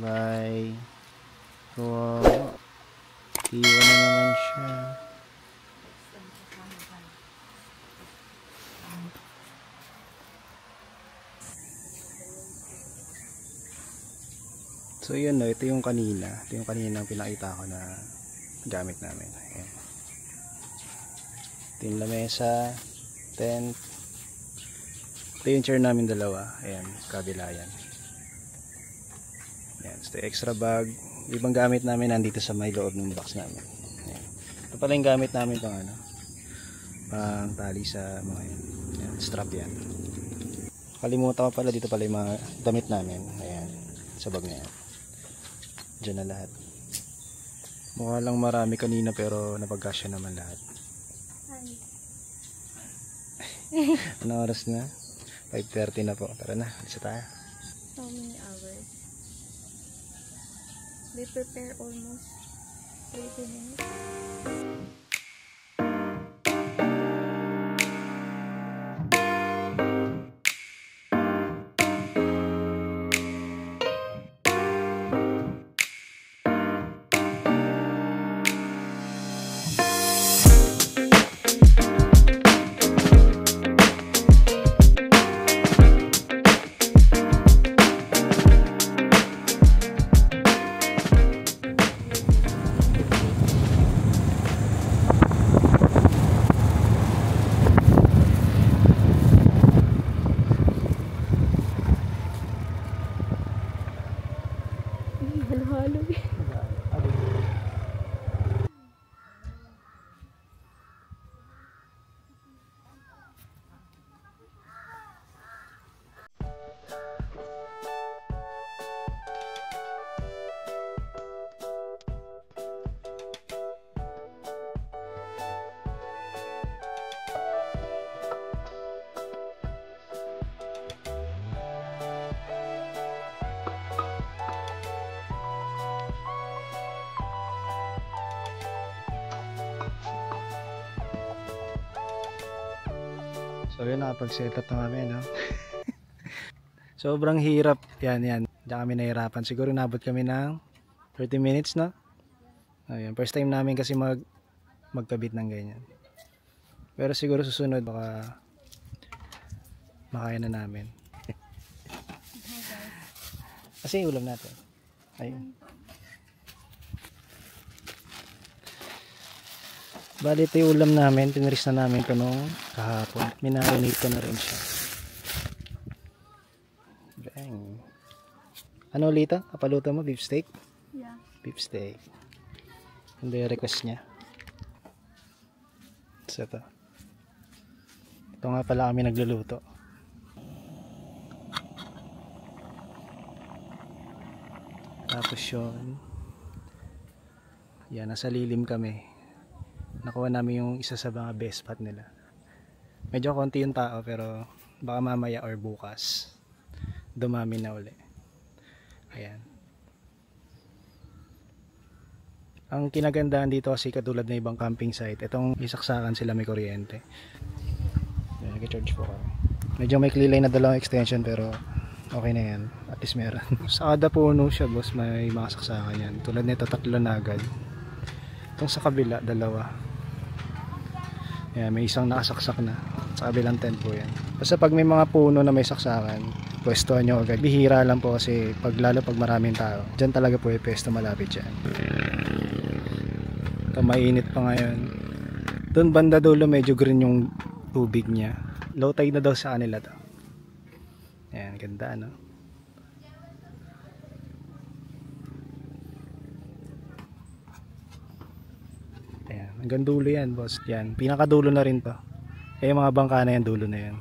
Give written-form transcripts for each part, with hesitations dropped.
Bye. So, iwan na naman siya. So yun no, ito yung kanina. Ito yung kanina pinakita ko na gamit namin. Ayan. Ito yung lamesa, tent. Ito yung chair namin dalawa. Ayan, kabila yan. Ayan, ito yung extra bag. Ibang gamit namin nandito sa may loob ng box namin. Ayan. Ito pala yung gamit namin pang ano, pang tali sa mga yan. Ayan, strap yan. Kalimutan ko pala, dito pala yung mga damit namin. Ayan, sa bag na yan. Diyan na lahat. Mukha lang marami kanina pero napagkasya naman lahat. Ano oras na? 5:30 na po. Tara na, alis na tayo. How many hours? We prepare almost 30 minutes. Halo-halo. So yun, nakapag-set up na kami, no? Sobrang hirap. Yan. Diyan kami nahirapan. Siguro nabot kami ng 30 minutes, no? Ayan, first time namin kasi magkabit ng ganyan. Pero siguro susunod baka makaya na namin. Kasi ulam natin. Ayun. Bali ito yung ulam namin. Tiniris na namin ito nung kahapon. Minarinate ko na rin siya. Bang. Ano ulit ito? Kapaluto mo? Beef steak? Yeah. Beef steak. Hindi yung request niya. So ito. Ito nga pala kami nagluluto. Tapos yun. Yan, nasa lilim kami. Nakuha namin yung isa sa mga best spot nila. Medyo konti yung tao pero baka mamaya or bukas dumami na uli. Ayan. Ang kinagandahan dito kasi katulad na ibang camping site, itong isaksakan sila may kuryente. Ayan, nag-charge po kami. Medyo may klilay na dalawang extension pero okay na yan. At least meron. Sa kada puno siya boss, may mga saksakan yan. Tulad nito, 3 na agad. Itong sa kabila, 2. Ayan, may isang nakasaksak na. Sa kabilang tent po yan. Basta pag may mga puno na may saksakan, pwestuhan nyo agad. Bihira lang po kasi lalo pag maraming tao. Diyan talaga po yung pwesto malapit dyan. Ito mainit pa ngayon. Doon banda dulo medyo green yung tubig niya. Low tide na daw sa kanila to. Ayan, ganda no? Ayan, hanggang dulo yan boss. Yan, pinakadulo na rin to. Yung mga bangka na yan, dulo na yan.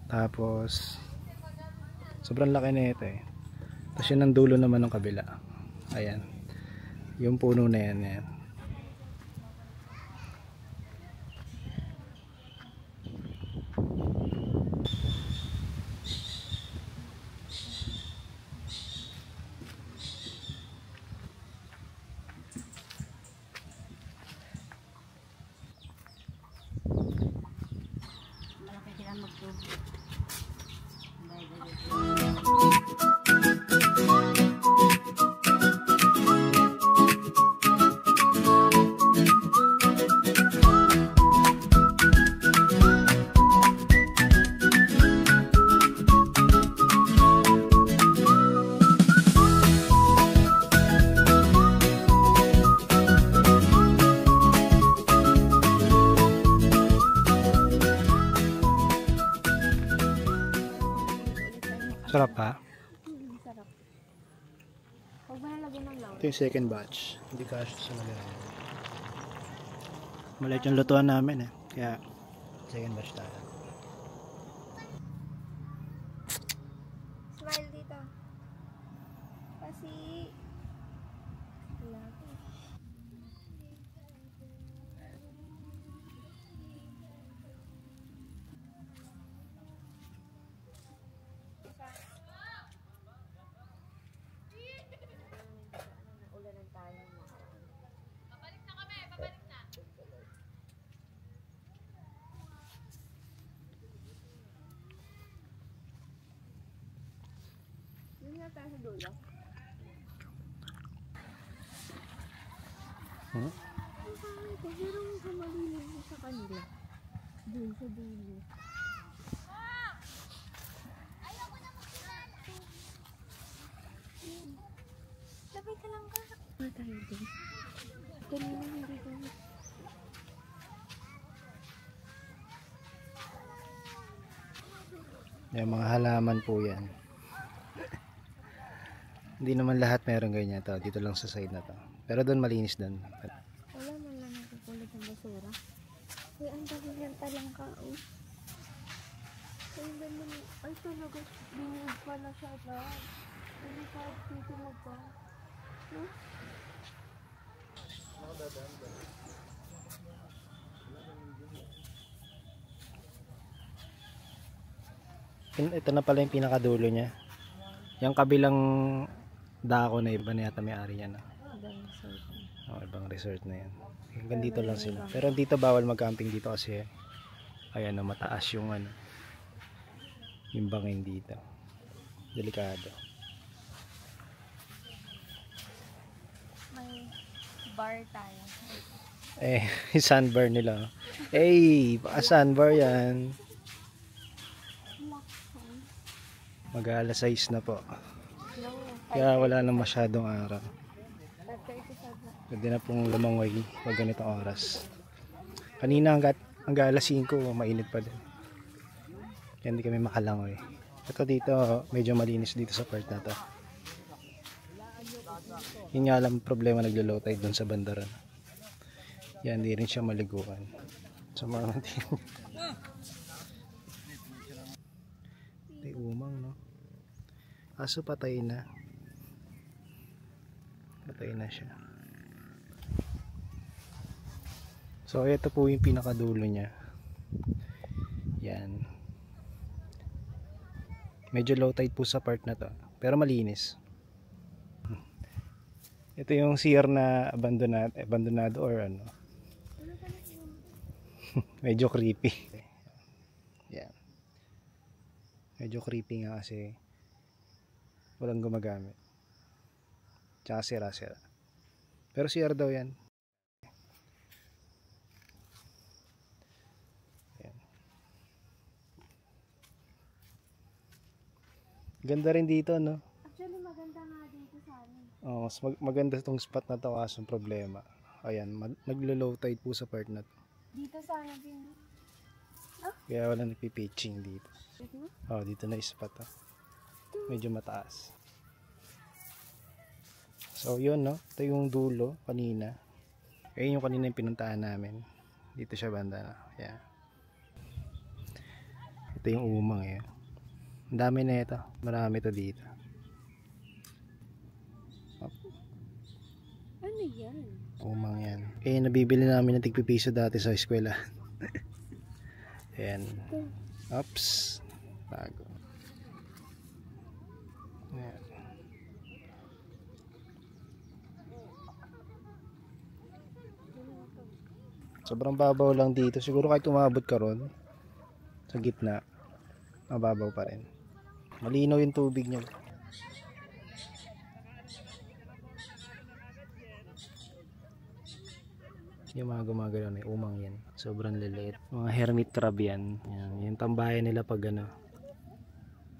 Tapos sobrang laki na ito eh. Tapos yun ang dulo naman ng kabila. Ayan, yung puno na yan, yan. Malaki sila magtubig. Sarap ha? Sarap. Huwag mo nalagyan ng lawan. Ito yung second batch. Hindi kasya sa nalagyan. Maliit yung lutuan namin eh. Kaya second batch tayo. Smile dito. Kasi... Wala ko. Yun nga tayo sa dulo. Hmm? Pero sa malilim mo sa kanila. Doon sa dulo. Labay ka lang ka. Ano tayo doon? Kanina hindi ko. Yung mga halaman po yan. Hindi naman lahat meron ganyan to. Dito lang sa side na to. Pero doon malinis doon. Wala man lang nakukulit ng basura. Ay, ang dami yan talang kao. Ay, ang ganda mo. Ay, talaga. Binig pala siya lang. Hindi pa dito magpa. No? Ito na pala yung pinakadulo niya. Yung kabilang dako na iba na yata may-ari niya na. Ibang resort na yan. Hanggang dito lang sila. Pero dito bawal mag-camping dito kasi ayan, mataas yung ano, yung bangin dito. Delikado. May bar tayo. Yung sandbar nila. Baka sandbar yan. Mag-alas 6 na po. Kaya wala na masyadong araw. Pwede na pong lumangoy pag ganitong oras. Kanina hanggang alas 5 mainit pa din. Kaya hindi kami makalangoy. Ito dito medyo malinis dito sa part na to. Yun nga lang problema, naglo-low tide doon sa bandaran. Yan, hindi rin siya maliguan. Sa mga natin. Ito umang, no? Aso patay na. Patay na siya. So ito po yung pinakadulo niya. Yan. Medyo low tide po sa part na to. Pero malinis. Ito yung CR na abandonado or ano. Medyo creepy. Yan. Medyo creepy nga kasi walang gumagamit. Tsaka sira-sira. Pero CR daw yan. Yan. Ganda rin dito, no? Actually, maganda nga dito sa amin. Oh, mas maganda itong spot na to kaso problema. Ayan, naglo-low tide po sa part na to. Dito sa amin. Kaya wala nagpi-pitching dito. Oh, dito na spot to. Medyo mataas. So yun, no? Ito yung dulo kanina. Ayun yung kanina yung pinuntahan namin. Dito siya banda na. Ayan. Ito yung umang eh. Ang dami na ito. Marami to dito. Ano yan? Umang yan. Nabibili namin ng tigpipiso dati sa eskwela. Ayan. Oops. Bago. Ayan. Sobrang babaw lang dito. Siguro kahit umabot ka ron sa gitna, mababaw pa rin. Malinaw yung tubig niya. Yung mga gumagalaw na umang yan. Sobrang liliit. Mga hermit crab yan. Yung tambayan nila pag ano,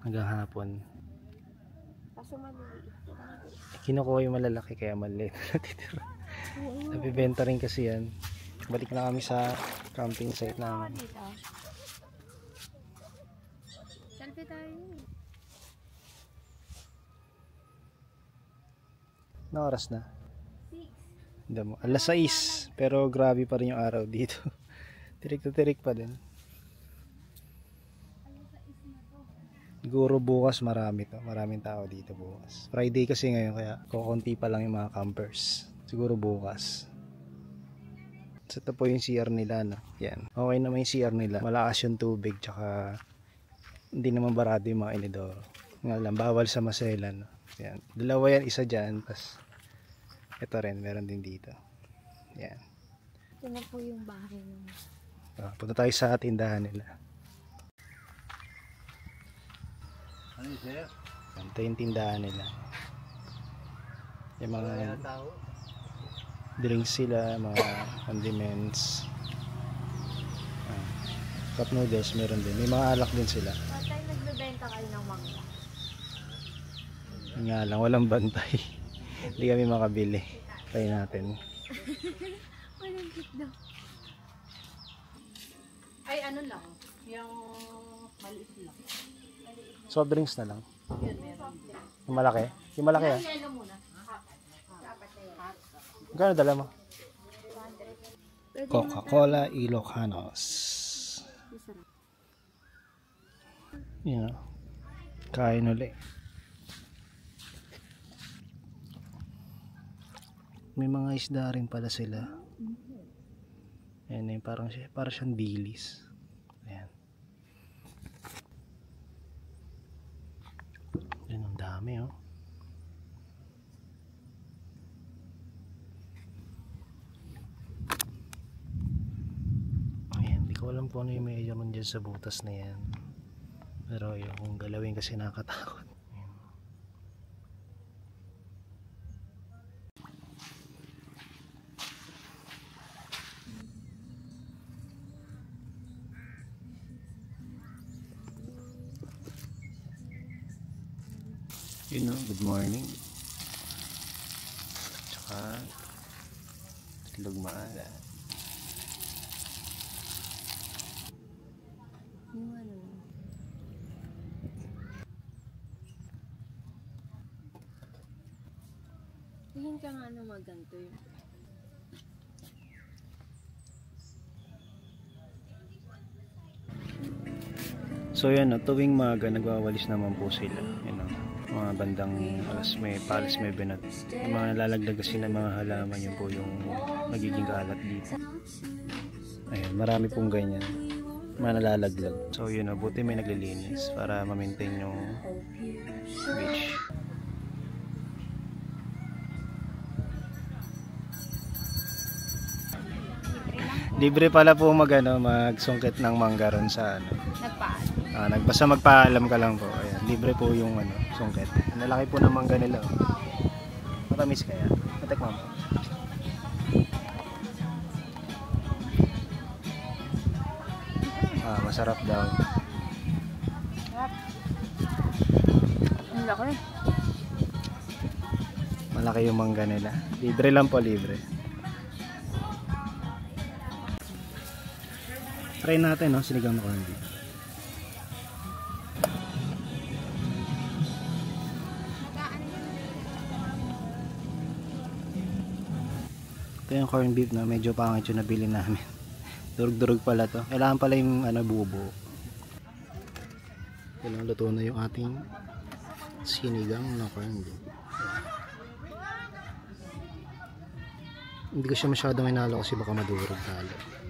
hanggang hapon. Kaso maliliit. Kinukuha yung malalaki kaya maliit. Nabibenta rin kasi yan. Balik na kami sa camping site namin. Selfie tayo. Na oras na? 6. Damo. Alas 6. Pero grabe pa rin yung araw dito. Tirik na tirik pa din. Siguro bukas marami to. Maraming tao dito bukas. Friday kasi ngayon kaya kukunti pa lang yung mga campers. Siguro bukas. So ito po yung CR nila, no? Yan. Okay naman yung CR nila. Malakas yung tubig tsaka hindi naman barado yung mga inidoro. Nga lang, bawal sa maselan, no? Yan. Dalawa yan, isa dyan. Tapos ito rin, meron din dito. Yan. Ito na po yung bahay nung. Punta tayo sa tindahan nila. Ito yung tindahan nila. Yung mga drinks sila, mga condiments. Cup noodles meron din. May mga alak din sila. Patay, nagbebenta kayo ng mangga. Nga lang, walang bantay. Hindi kami makabili. Try natin. Walang cute daw. Ay, ano lang. Yung maliit lang. Soft drinks na lang. Yun, meron. Yung malaki? Yung malaki ah. Yelo muna. Magkano dala mo? Pwede Coca-Cola Ilocanos. masarap. Yun know, kain ulit. May mga isda rin pala sila. Ayan eh, parang siyang dilis. Ayan. Ayan, ang dami oh. Ayan, di ko alam kung ano yung meron dyan sa butas na yan. Pero yung galawin kasi nakakatakot. You know, good morning. Tsaka itlog maaga. Yung ano. Tingin ka nga ano maganto yun. So yan, no, tuwing maga nagwawalis naman po sila. You know, mga bandang palas may binat. Yung mga nalalaglag kasi ng mga halaman, yun po yung nagiging kalat dito. Ayun, marami pong ganyan. Mga nalalaglag. So yun, no, buti may naglilinis para ma-maintain yung beach. Libre pala po magsungkit ng mangga ron sa ano. Nagpaan. Basta magpaalam ka lang po. Ayan, libre po yung sungkit. Nalaki po ng mangga nila. Matamis kaya. Natikman mo. Masarap daw. Ang laki. Malaki yung mangga nila. Libre lang po, libre. Try natin, no? Sinigang na corned beef. Ito yung corned beef na medyo pangit yung nabili namin. Durug-durug pala to. Kailangan pala yung buo-buo. Kailangan luto na yung ating sinigang na corned beef. Hindi ko siya masyadong inalo kasi baka madurog talo.